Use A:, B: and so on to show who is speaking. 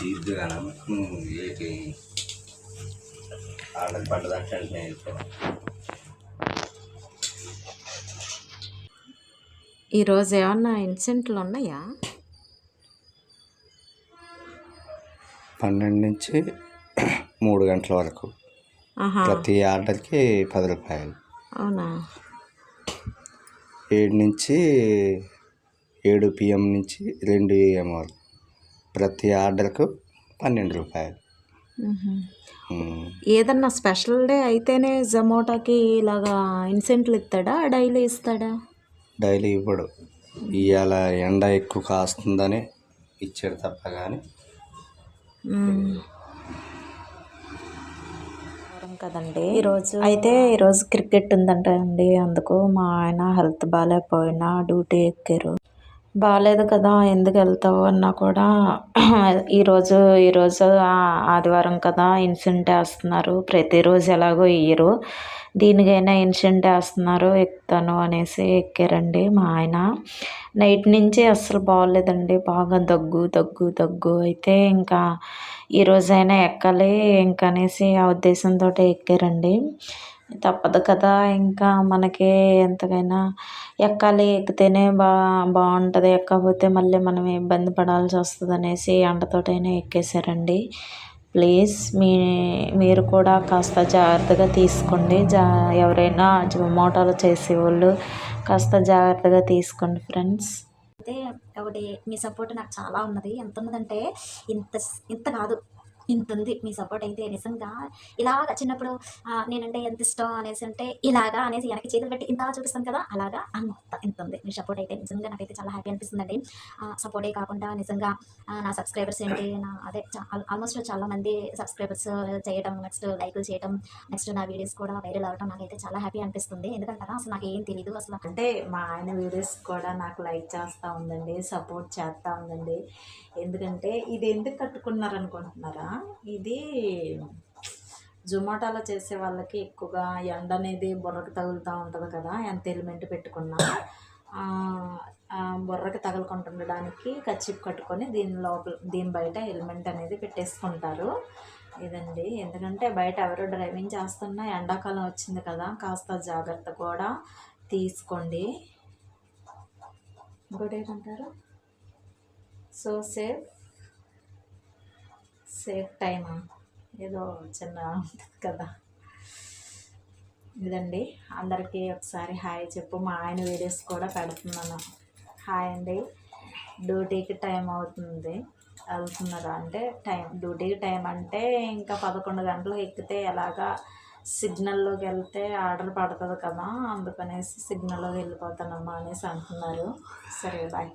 A: ఇద్దుగాను ఏటి ఆడకి పడ్డదంటే
B: ఈరోజు ఏమన్నా ఇన్సెంట్లు ఉన్నాయా?
C: 12 నుంచి 3 గంటల వరకు ప్రతి ఆర్డర్కి 10 రూపాయలు.
B: అవునా?
C: 7 నుంచి 7 PM నుంచి 2 AM వరకు ప్రతి ఆర్డర్కు 12 రూపాయలు.
B: ఏదన్నా స్పెషల్ డే అయితేనే జొమాటోకి ఇలాగా ఇన్సెంట్లు ఇస్తాడా, డైలీ ఇస్తాడా?
C: డైలీ ఇవ్వడు. ఇవాళ ఎండ ఎక్కువ కాస్తుందని ఇచ్చాడు తప్ప కానీ
B: కదండి. ఈరోజు క్రికెట్ ఉందంట అండి. అందుకు మా ఆయన హెల్త్ బాగాలేకపోయినా డ్యూటీ ఎక్కారు. బాగాలేదు కదా, ఎందుకు వెళ్తావు అన్నా కూడా ఈరోజు ఆదివారం కదా ఇన్సెంట్ వేస్తున్నారు, ప్రతిరోజు ఎలాగో ఇయ్యరు, దీనికైనా ఇన్సెంట్ వేస్తున్నారు ఎక్కుతాను అనేసి ఎక్కారండి మా ఆయన. నైట్ నుంచి అస్సలు బాగోలేదండి, బాగా దగ్గు అయితే ఇంకా ఈరోజైనా ఎక్కాలి ఇంకనేసి ఆ ఉద్దేశంతో ఎక్కారండి. తప్పదు కదా, ఇంకా మనకి ఎంతకైనా ఎక్కాలి, ఎక్కితేనే బాగుంటుంది, ఎక్కకపోతే మళ్ళీ మనం ఇబ్బంది పడాల్సి వస్తుంది అనేసి ఎండతోటైనా ఎక్కేసారండి. ప్లీజ్ మీరు కూడా కాస్త జాగ్రత్తగా తీసుకోండి. ఎవరైనా జొమాటోలో చేసేవాళ్ళు కాస్త జాగ్రత్తగా తీసుకోండి ఫ్రెండ్స్.
D: అయితే ఒకటి, మీ సపోర్ట్ నాకు చాలా ఉన్నది. ఎంత ఉన్నదంటే ఇంత కాదు, ఇంత ఉంది మీ సపోర్ట్. అయితే నిజంగా ఇలాగ చిన్నప్పుడు నేనంటే ఎంత ఇష్టం అనేసి అంటే ఇలాగా అనేసి వెనక్కి చేతులు పెట్టి ఇంత చూపిస్తాను కదా, అలాగా ఇంత ఉంది మీ సపోర్ట్. అయితే నిజంగా నాకైతే చాలా హ్యాపీ అనిపిస్తుందండి. సపోర్టే కాకుండా నిజంగా నా సబ్స్క్రైబర్స్ ఏంటి, ఆల్మోస్ట్ చాలా మంది సబ్స్క్రైబర్స్ చేయడం, నెక్స్ట్ లైకులు చేయడం, నెక్స్ట్ నా వీడియోస్ కూడా వైరల్ అవ్వడం నాకైతే చాలా హ్యాపీ అనిపిస్తుంది. ఎందుకంటే అసలు నాకు ఏం తెలియదు అసలు.
B: అంటే మా ఆయన వీడియోస్ కూడా నాకు లైక్ చేస్తూ ఉందండి, సపోర్ట్ చేస్తూ ఉందండి. ఎందుకంటే ఇది ఎందుకు కట్టుకున్నారనుకుంటున్నారా? ఇది జొమాటోలో చేసే వాళ్ళకి ఎక్కువగా ఎండ అనేది బుర్రకు తగులుతూ ఉంటుంది కదా, ఎంత హెల్మెట్ పెట్టుకున్నా బుర్రకి తగులుకుంటుండడానికి కచ్చిప్ కట్టుకొని దీని బయట హెల్మెట్ అనేది పెట్టేసుకుంటారు. ఇదండి, ఎందుకంటే బయట ఎవరు డ్రైవింగ్ చేస్తున్నా ఎండాకాలం వచ్చింది కదా, కాస్త జాగ్రత్త కూడా తీసుకోండి. ఇంకోటి ఏంటంటారు, సో సేఫ్ టైమా ఏదో చిన్న ఉంటుంది కదా. ఇదండి, అందరికీ ఒకసారి హాయ్ చెప్పు. మా ఆయన వీడియోస్ కూడా పెడుతున్నాను. హాయ్ అండి. డ్యూటీకి టైం అవుతుంది, వెళ్తున్నారా అంటే డ్యూటీకి టైం అంటే ఇంకా 11 గంటలకు ఎక్కితే ఎలాగా సిగ్నల్లోకి వెళ్తే ఆర్డర్ పడుతుంది కదా, అందుకనేసి సిగ్నల్లోకి వెళ్ళిపోతానమ్మా అనేసి అంటున్నారు. సరే బాయ్.